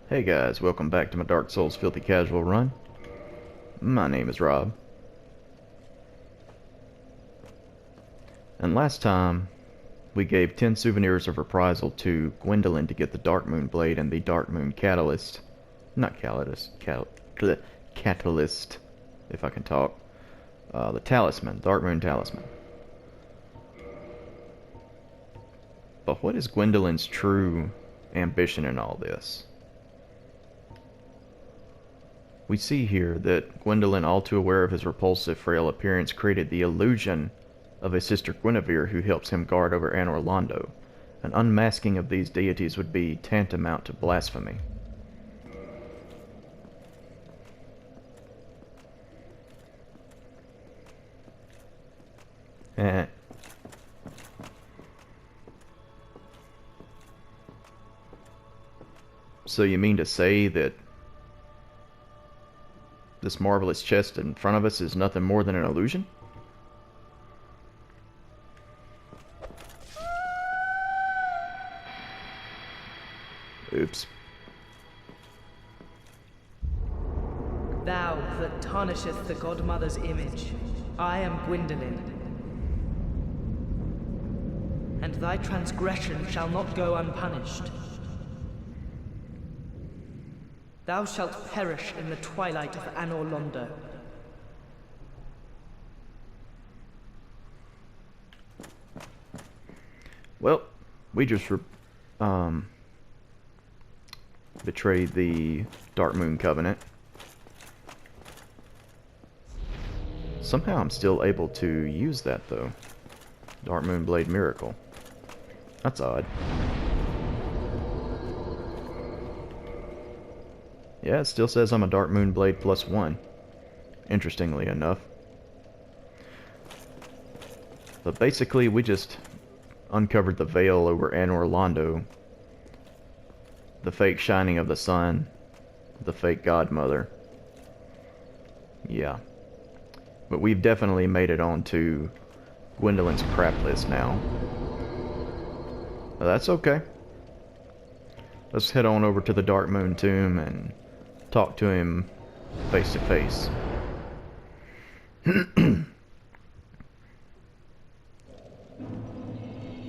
Hey guys, welcome back to my Dark Souls Filthy Casual run. My name is Rob. And last time, we gave 10 souvenirs of reprisal to Gwendolyn to get the Dark Moon Blade and the Dark Moon Catalyst. Not Catalyst, Catalyst, if I can talk. The Talisman, Dark Moon Talisman. But what is Gwendolyn's true ambition in all this? We see here that Gwendolyn, all too aware of his repulsive, frail appearance, created the illusion of a sister Guinevere who helps him guard over Anor Londo. An unmasking of these deities would be tantamount to blasphemy. So you mean to say that this marvelous chest in front of us is nothing more than an illusion? Oops. Thou that tarnisheth the Godmother's image, I am Gwendolyn. And thy transgression shall not go unpunished. Thou shalt perish in the twilight of Anor Londo. Well, we just betrayed the Dark Moon Covenant. Somehow I'm still able to use that though. Dark Moon Blade Miracle. That's odd. Yeah, it still says I'm a Dark Moon Blade +1. Interestingly enough. But basically, we just uncovered the veil over Anor Londo. The fake shining of the sun. The fake godmother. Yeah. But we've definitely made it onto Gwendolyn's crap list now. But that's okay. Let's head on over to the Dark Moon Tomb and talk to him face to face.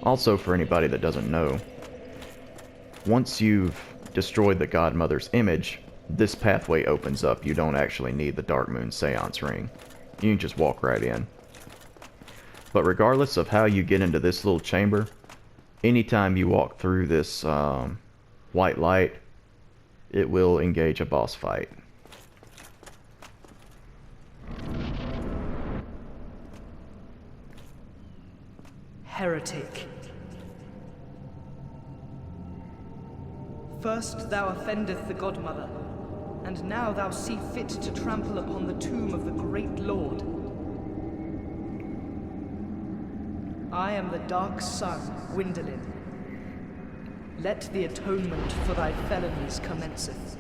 Also, for anybody that doesn't know, once you've destroyed the Godmother's image, this pathway opens up. You don't actually need the Dark Moon Seance Ring. You can just walk right in. But regardless of how you get into this little chamber, anytime you walk through this white light, it will engage a boss fight. Heretic. First thou offendeth the Godmother, and now thou see fit to trample upon the tomb of the great Lord. I am the Dark Sun, Gwendolyn. Let the atonement for thy felonies commenceth.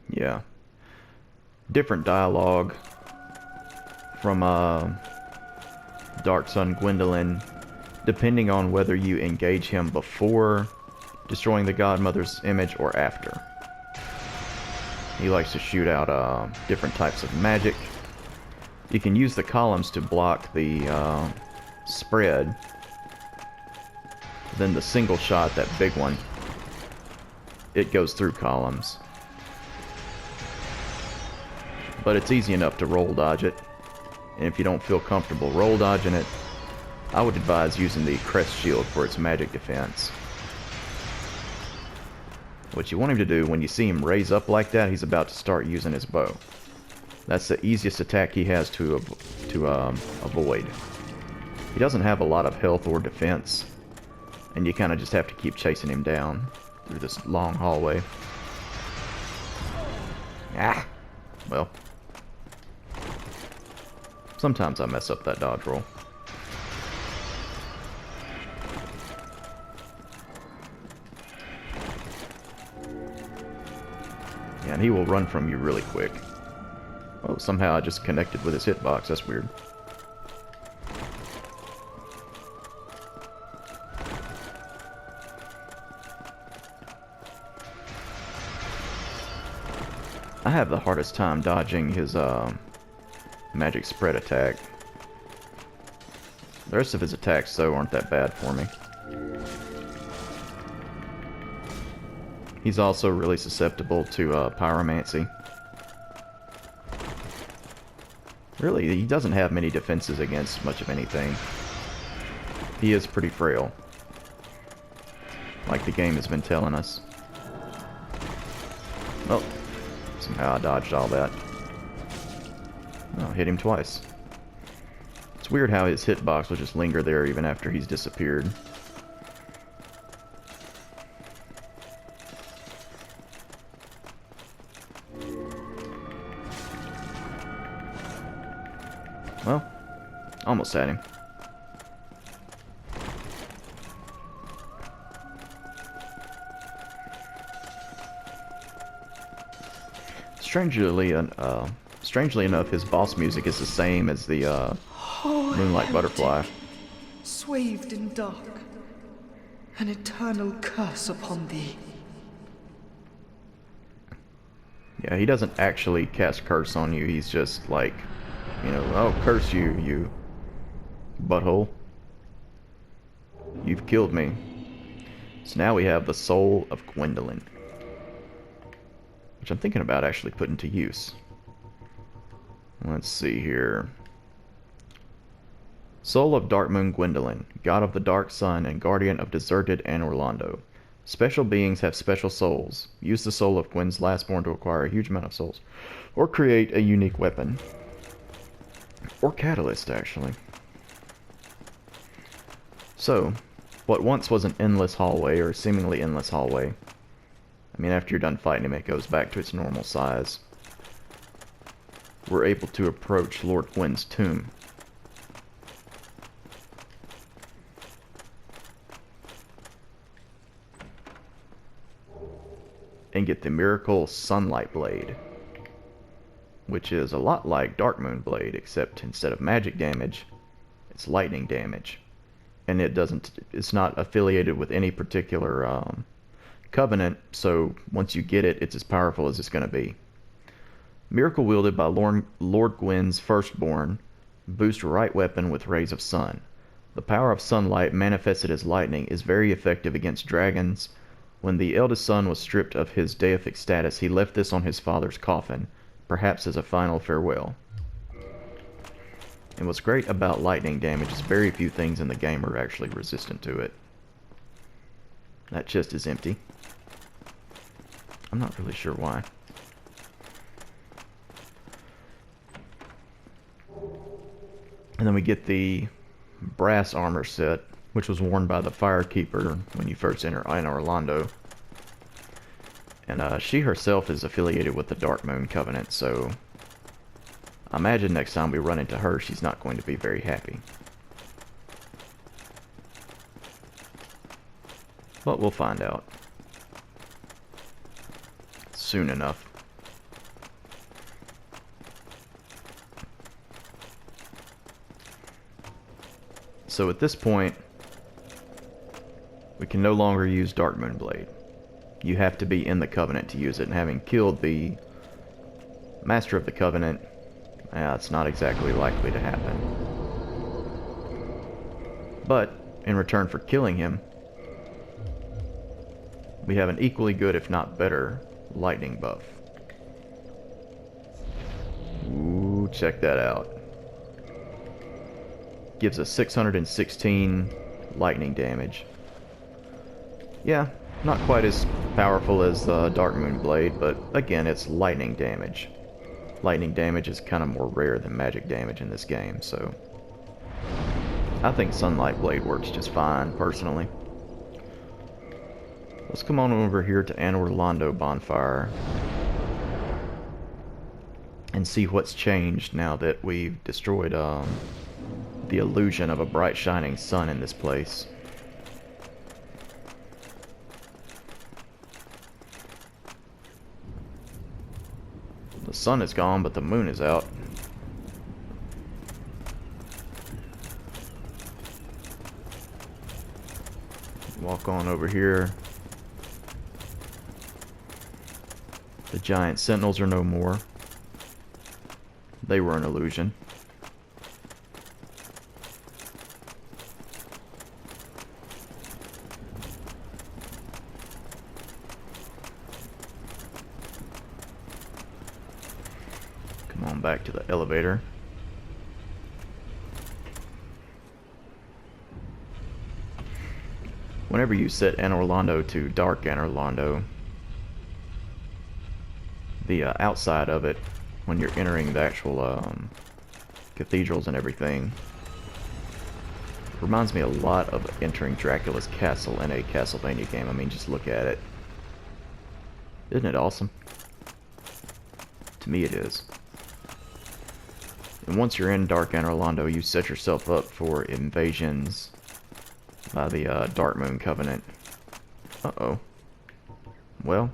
Yeah. Different dialogue from Dark Sun Gwendolyn, depending on whether you engage him before destroying the Godmother's image or after. He likes to shoot out different types of magic. You can use the columns to block the spread. Then the single shot, that big one, it goes through columns. But it's easy enough to roll dodge it. And if you don't feel comfortable roll dodging it, I would advise using the crest shield for its magic defense. What you want him to do when you see him raise up like that, he's about to start using his bow. That's the easiest attack he has to avoid. He doesn't have a lot of health or defense, and you kind of just have to keep chasing him down through this long hallway. Ah! Well. Sometimes I mess up that dodge roll. Yeah, and he will run from you really quick. Oh, somehow I just connected with his hitbox. That's weird. I have the hardest time dodging his magic spread attack. The rest of his attacks, though, aren't that bad for me. He's also really susceptible to pyromancy. Really, he doesn't have many defenses against much of anything. He is pretty frail, like the game has been telling us. Oh, somehow I dodged all that. Oh, hit him twice. It's weird how his hitbox will just linger there even after he's disappeared. Well, almost had him. Strangely enough, his boss music is the same as the Moonlight Butterfly. Swathed in dark, an eternal curse upon thee. Yeah, he doesn't actually cast curse on you. He's just like, you know, oh, curse you, you butthole. You've killed me. So now we have the Soul of Gwendolyn, which I'm thinking about actually putting to use. Let's see here. Soul of Darkmoon Gwendolyn, God of the Dark Sun and Guardian of deserted Anor Londo. Special beings have special souls. Use the soul of Gwen's lastborn to acquire a huge amount of souls, or create a unique weapon. Or catalyst, actually. So, what once was an endless hallway, or seemingly endless hallway, I mean, after you're done fighting him, it goes back to its normal size. We're able to approach Lord Gwyn's tomb. And get the Miracle Sunlight Blade, which is a lot like Darkmoon Blade, except instead of magic damage, it's lightning damage. And it's not affiliated with any particular covenant, so once you get it, it's as powerful as it's going to be. Miracle wielded by Lord Gwyn's firstborn, boost right weapon with rays of sun. The power of sunlight manifested as lightning is very effective against dragons. When the eldest son was stripped of his deific status, he left this on his father's coffin, perhaps as a final farewell. And what's great about lightning damage is very few things in the game are actually resistant to it. That chest is empty. I'm not really sure why. And then we get the brass armor set, which was worn by the Firekeeper when you first enter Anor Londo. And she herself is affiliated with the Darkmoon Covenant, so I imagine next time we run into her, she's not going to be very happy. But we'll find out soon enough. So at this point, we can no longer use Darkmoon Blade. You have to be in the Covenant to use it, and having killed the Master of the Covenant, it's not exactly likely to happen. But, in return for killing him, we have an equally good, if not better, lightning buff. Ooh, check that out. Gives us 616 lightning damage. Yeah, not quite as powerful as the Darkmoon Blade, but again, it's lightning damage. Lightning damage is kind of more rare than magic damage in this game, so I think Sunlight Blade works just fine, personally. Let's come on over here to Anor Londo Bonfire and see what's changed now that we've destroyed the illusion of a bright shining sun in this place. The sun is gone, but the moon is out. Walk on over here. The giant sentinels are no more. They were an illusion. Come on back to the elevator. Whenever you set Anne Orlando to Dark Anne Orlando, the outside of it, when you're entering the actual cathedrals and everything, reminds me a lot of entering Dracula's castle in a Castlevania game. I mean, just look at it. Isn't it awesome? To me it is. And once you're in Dark Anne Orlando, you set yourself up for invasions by the Dark Moon Covenant. Uh-oh. Well,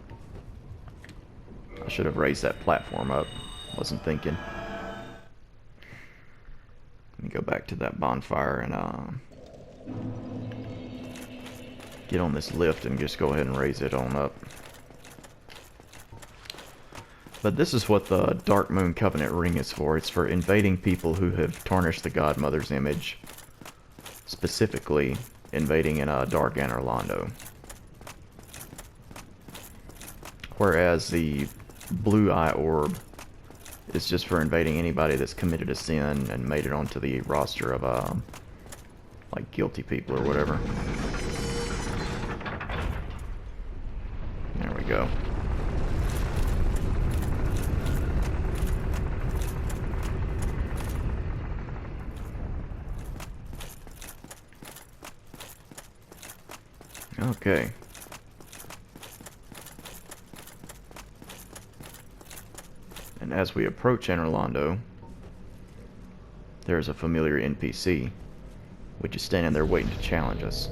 I should have raised that platform up. Wasn't thinking. Let me go back to that bonfire and get on this lift and just go ahead and raise it on up. But this is what the Dark Moon Covenant ring is for. It's for invading people who have tarnished the Godmother's image. Specifically, invading in Dark Anne Orlando. Whereas the blue eye orb is just for invading anybody that's committed a sin and made it onto the roster of like guilty people or whatever. There we go. Okay. And as we approach Anne Orlando, there's a familiar NPC, which is standing there waiting to challenge us.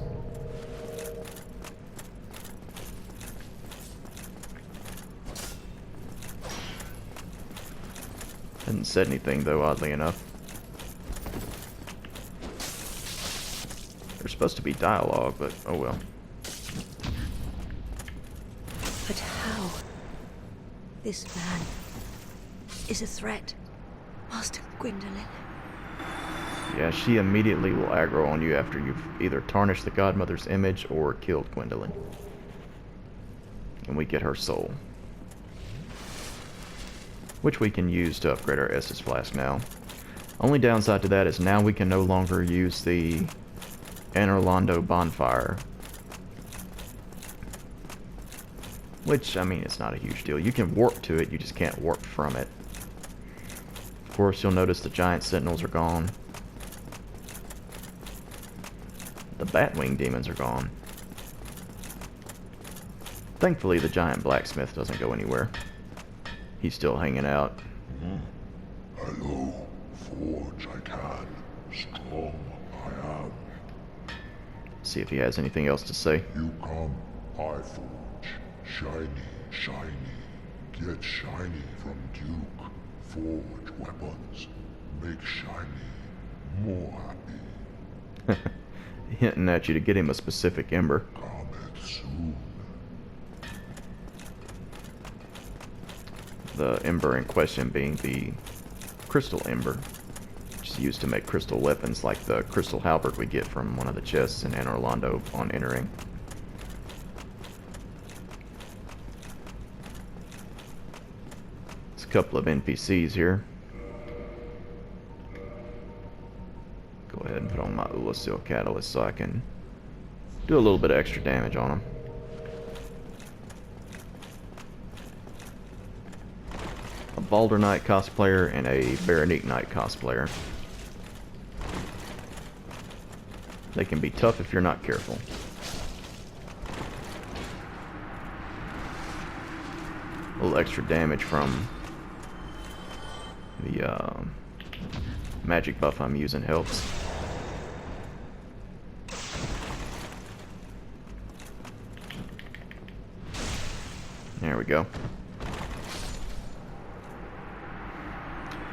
Hasn't said anything though, oddly enough. There's supposed to be dialogue, but oh well. But how? This man is a threat, Master Gwendolyn. Yeah, she immediately will aggro on you after you've either tarnished the Godmother's image or killed Gwendolyn. And we get her soul, which we can use to upgrade our Estus Flask now. Only downside to that is now we can no longer use the Anne Orlando bonfire. Which, I mean, it's not a huge deal. You can warp to it, you just can't warp from it. Of course, you'll notice the giant sentinels are gone. The Batwing demons are gone. Thankfully, the giant blacksmith doesn't go anywhere. He's still hanging out. Hello, forge I can, strong I am. See if he has anything else to say. You come, I forge. Shiny, shiny, get shiny from Duke. Forge weapons, make shiny more happy. Hinting at you to get him a specific ember. Cometh soon. The ember in question being the crystal ember, which is used to make crystal weapons like the crystal halberd we get from one of the chests in Anne Orlando on entering. Couple of NPCs here. Go ahead and put on my Ulasil Catalyst so I can do a little bit of extra damage on them. A Balder Knight cosplayer and a Veronique Knight cosplayer. They can be tough if you're not careful. A little extra damage from the magic buff I'm using helps. There we go.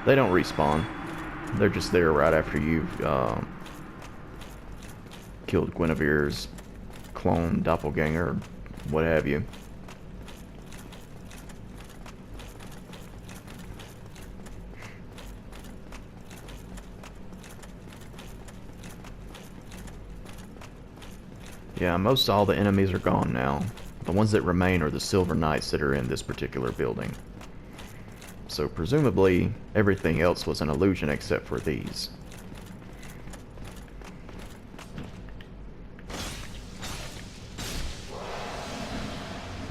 They don't respawn. They're just there right after you've killed Guinevere's clone, doppelganger, what have you. Yeah, most all the enemies are gone now. The ones that remain are the Silver Knights that are in this particular building. So presumably everything else was an illusion except for these.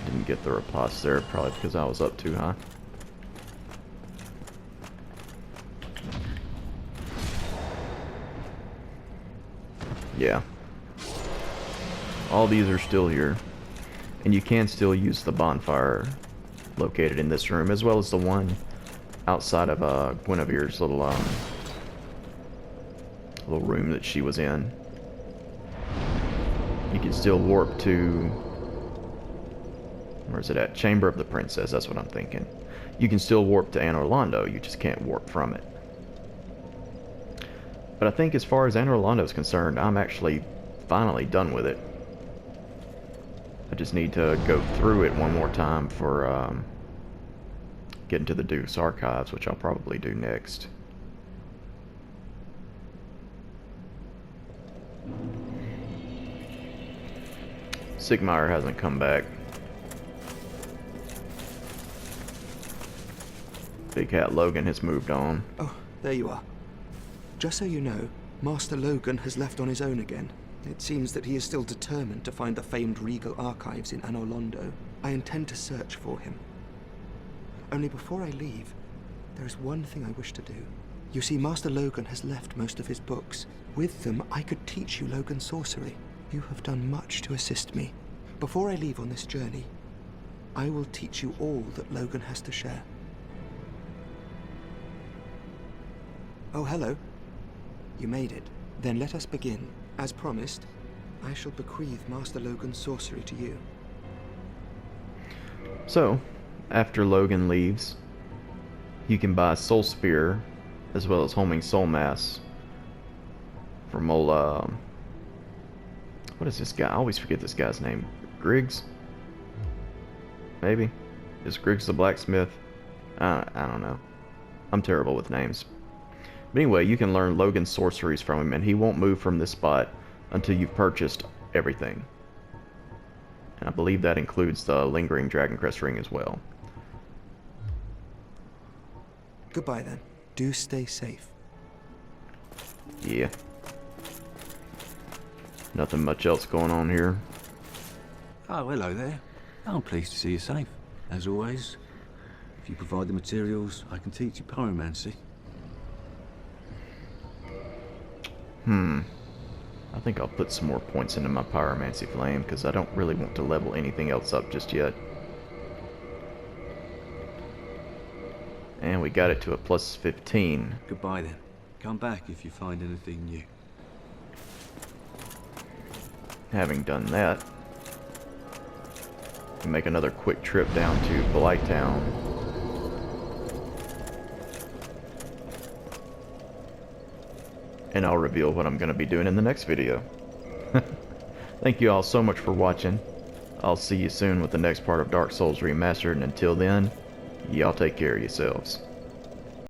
Didn't get the riposte there, probably because I was up too high. Yeah. All these are still here. And you can still use the bonfire located in this room, as well as the one outside of Guinevere's little room that she was in. You can still warp to... where's it at? Chamber of the Princess, that's what I'm thinking. You can still warp to Anor Londo, you just can't warp from it. But I think as far as Anor Londo is concerned, I'm actually finally done with it. I just need to go through it one more time for getting to the Duke's Archives, which I'll probably do next. Sigmire hasn't come back. Big Hat Logan has moved on. Oh, there you are. Just so you know, Master Logan has left on his own again. It seems that he is still determined to find the famed regal archives in Anor Londo. I intend to search for him. Only before I leave, there is one thing I wish to do. You see, Master Logan has left most of his books. With them, I could teach you Logan sorcery. You have done much to assist me. Before I leave on this journey, I will teach you all that Logan has to share. Oh, hello. You made it. Then let us begin. As promised, I shall bequeath Master Logan's sorcery to you. So, after Logan leaves, you can buy Soul Spear, as well as Homing Soul Mass from old, what is this guy? I always forget this guy's name. Griggs? Maybe? Is Griggs the blacksmith? I don't know. I'm terrible with names. But anyway, you can learn Logan's sorceries from him, and he won't move from this spot until you've purchased everything. And I believe that includes the Lingering Dragoncrest ring as well. Goodbye then. Do stay safe. Yeah. Nothing much else going on here. Oh, hello there. I'm pleased to see you safe. As always, if you provide the materials, I can teach you pyromancy. I think I'll put some more points into my pyromancy flame, because I don't really want to level anything else up just yet. And we got it to a plus 15. Goodbye then. Come back if you find anything new. Having done that, we make another quick trip down to Blighttown. And I'll reveal what I'm going to be doing in the next video. Thank you all so much for watching. I'll see you soon with the next part of Dark Souls Remastered, and until then, y'all take care of yourselves.